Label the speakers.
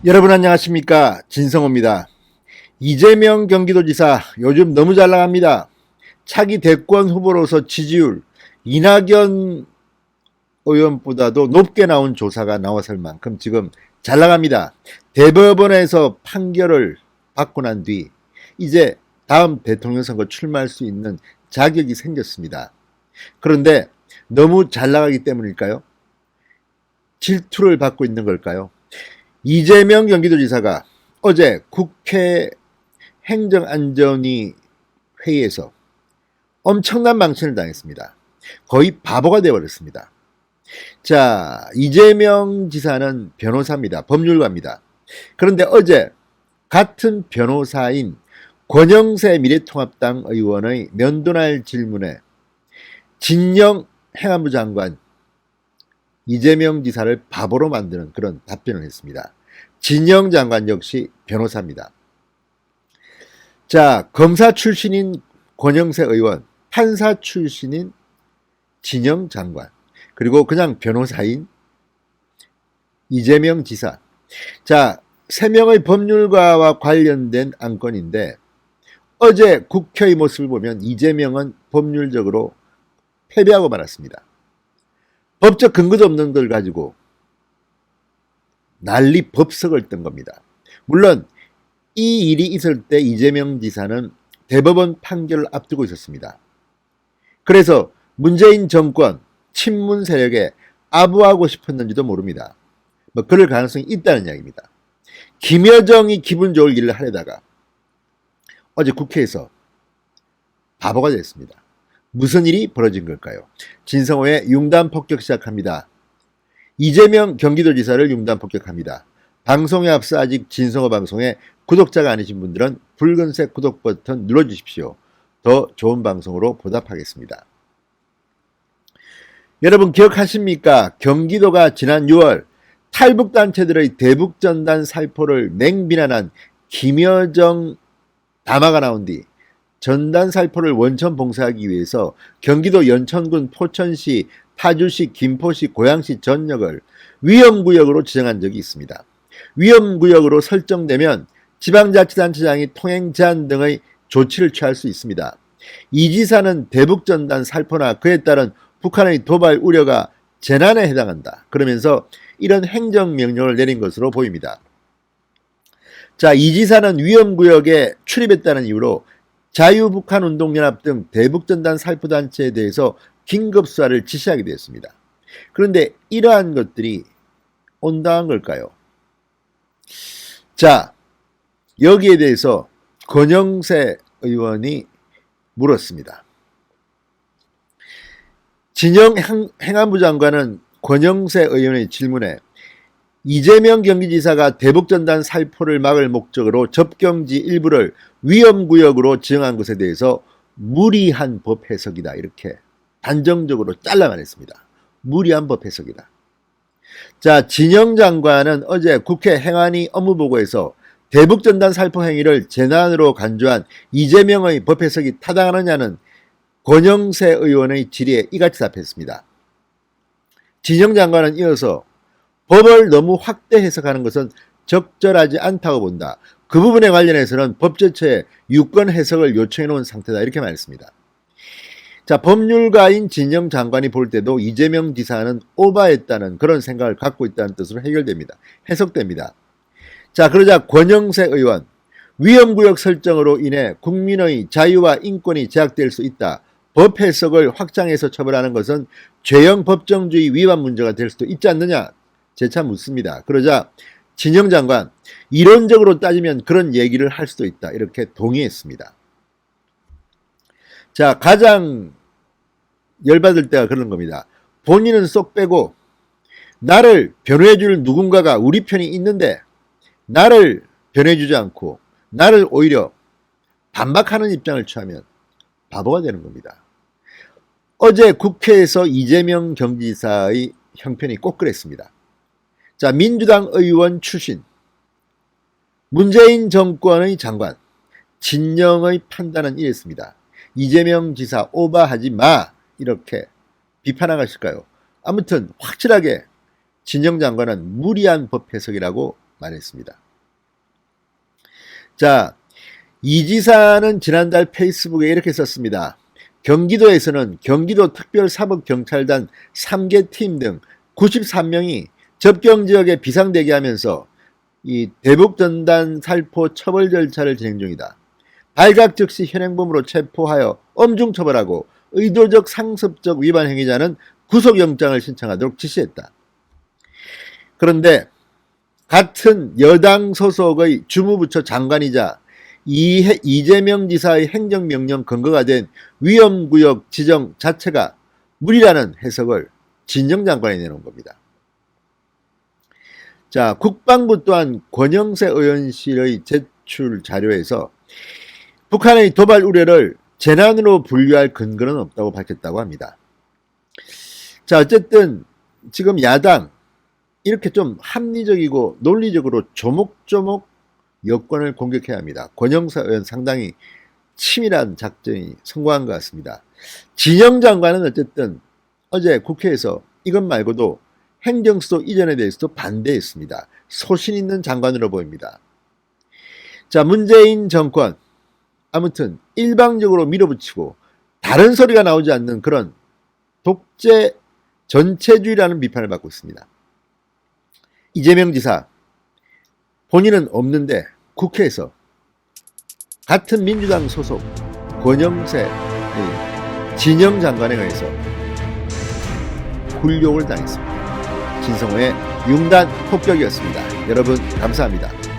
Speaker 1: 여러분 안녕하십니까, 진성호입니다. 이재명 경기도지사 요즘 너무 잘 나갑니다. 차기 대권 후보로서 지지율 이낙연 의원보다도 높게 나온 조사가 나왔을 만큼 지금 잘 나갑니다. 대법원에서 판결을 받고 난 뒤 이제 다음 대통령 선거 출마할 수 있는 자격이 생겼습니다. 그런데 너무 잘 나가기 때문일까요? 질투를 받고 있는 걸까요? 이재명 경기도지사가 어제 국회 행정안전위 회의에서 엄청난 망신을 당했습니다. 거의 바보가 되어버렸습니다. 자, 이재명 지사는 변호사입니다. 법률가입니다. 그런데 어제 같은 변호사인 권영세 미래통합당 의원의 면도날 질문에 진영 행안부 장관 이재명 지사를 바보로 만드는 그런 답변을 했습니다. 진영 장관 역시 변호사입니다. 자, 검사 출신인 권영세 의원, 판사 출신인 진영 장관, 그리고 그냥 변호사인 이재명 지사. 자, 3명의 법률가와 관련된 안건인데 어제 국회의 모습을 보면 이재명은 법률적으로 패배하고 말았습니다. 법적 근거도 없는 걸 가지고 난리 법석을 뜬 겁니다. 물론 이 일이 있을 때 이재명 지사는 대법원 판결을 앞두고 있었습니다. 그래서 문재인 정권 친문 세력에 아부하고 싶었는지도 모릅니다. 그럴 가능성이 있다는 이야기입니다. 김여정이 기분 좋을 일을 하려다가 어제 국회에서 바보가 됐습니다. 무슨 일이 벌어진 걸까요? 진성호의 융단 폭격 시작합니다. 이재명 경기도지사를 융단 폭격합니다. 방송에 앞서 아직 진성호 방송에 구독자가 아니신 분들은 붉은색 구독 버튼 눌러주십시오. 더 좋은 방송으로 보답하겠습니다. 여러분 기억하십니까? 경기도가 지난 6월 탈북단체들의 대북전단 살포를 맹비난한 김여정 담화가 나온 뒤 전단 살포를 원천 봉쇄하기 위해서 경기도 연천군 포천시, 파주시, 김포시, 고양시 전역을 위험구역으로 지정한 적이 있습니다. 위험구역으로 설정되면 지방자치단체장이 통행 제한 등의 조치를 취할 수 있습니다. 이 지사는 대북전단 살포나 그에 따른 북한의 도발 우려가 재난에 해당한다. 그러면서 이런 행정명령을 내린 것으로 보입니다. 자, 이 지사는 위험구역에 출입했다는 이유로 자유북한운동연합 등 대북전단 살포단체에 대해서 긴급수사를 지시하게 되었습니다. 그런데 이러한 것들이 온당한 걸까요? 자, 여기에 대해서 권영세 의원이 물었습니다. 진영 행안부 장관은 권영세 의원의 질문에 이재명 경기지사가 대북전단 살포를 막을 목적으로 접경지 일부를 위험구역으로 지정한 것에 대해서 무리한 법 해석이다. 이렇게 단정적으로 잘라 말했습니다. 무리한 법 해석이다. 자, 진영 장관은 어제 국회 행안위 업무보고에서 대북전단 살포 행위를 재난으로 간주한 이재명의 법 해석이 타당하느냐는 권영세 의원의 질의에 이같이 답했습니다. 진영 장관은 이어서 법을 너무 확대 해석하는 것은 적절하지 않다고 본다. 그 부분에 관련해서는 법제처에 유권 해석을 요청해 놓은 상태다. 이렇게 말했습니다. 자, 법률가인 진영 장관이 볼 때도 이재명 지사는 오바했다는 그런 생각을 갖고 있다는 뜻으로 해석됩니다. 자, 그러자 권영세 의원, 위험구역 설정으로 인해 국민의 자유와 인권이 제약될 수 있다. 법 해석을 확장해서 처벌하는 것은 죄형 법정주의 위반 문제가 될 수도 있지 않느냐? 재차 묻습니다. 그러자 진영 장관, 이론적으로 따지면 그런 얘기를 할 수도 있다. 이렇게 동의했습니다. 자, 가장 열받을 때가 그런 겁니다. 본인은 쏙 빼고 나를 변호해줄 누군가가 우리 편이 있는데 나를 변호해주지 않고 나를 오히려 반박하는 입장을 취하면 바보가 되는 겁니다. 어제 국회에서 이재명 경기지사의 형편이 꼭 그랬습니다. 자, 민주당 의원 출신 문재인 정권의 장관 진영의 판단은 이랬습니다. 이재명 지사 오바하지 마, 이렇게 비판하실까요? 아무튼 확실하게 진영 장관은 무리한 법 해석이라고 말했습니다. 자, 이 지사는 지난달 페이스북에 이렇게 썼습니다. 경기도에서는 경기도 특별사법경찰단 3개 팀 등 93명이 접경지역에 비상대기하면서 이 대북전단 살포 처벌 절차를 진행 중이다. 발각 즉시 현행범으로 체포하여 엄중 처벌하고 의도적 상습적 위반 행위자는 구속영장을 신청하도록 지시했다. 그런데 같은 여당 소속의 주무부처 장관이자 이재명 지사의 행정명령 근거가 된 위험구역 지정 자체가 무리라는 해석을 진영 장관이 내놓은 겁니다. 자, 국방부 또한 권영세 의원실의 제출 자료에서 북한의 도발 우려를 재난으로 분류할 근거는 없다고 밝혔다고 합니다. 자, 어쨌든 지금 야당 이렇게 좀 합리적이고 논리적으로 조목조목 여권을 공격해야 합니다. 권영세 의원 상당히 치밀한 작전이 성공한 것 같습니다. 진영 장관은 어쨌든 어제 국회에서 이것 말고도 행정수도 이전에 대해서도 반대했습니다. 소신 있는 장관으로 보입니다. 자, 문재인 정권 아무튼 일방적으로 밀어붙이고 다른 소리가 나오지 않는 그런 독재 전체주의라는 비판을 받고 있습니다. 이재명 지사 본인은 없는데 국회에서 같은 민주당 소속 권영세 진영 장관에 의해서 굴욕을 당했습니다. 진성호의 융단 폭격이었습니다. 여러분 감사합니다.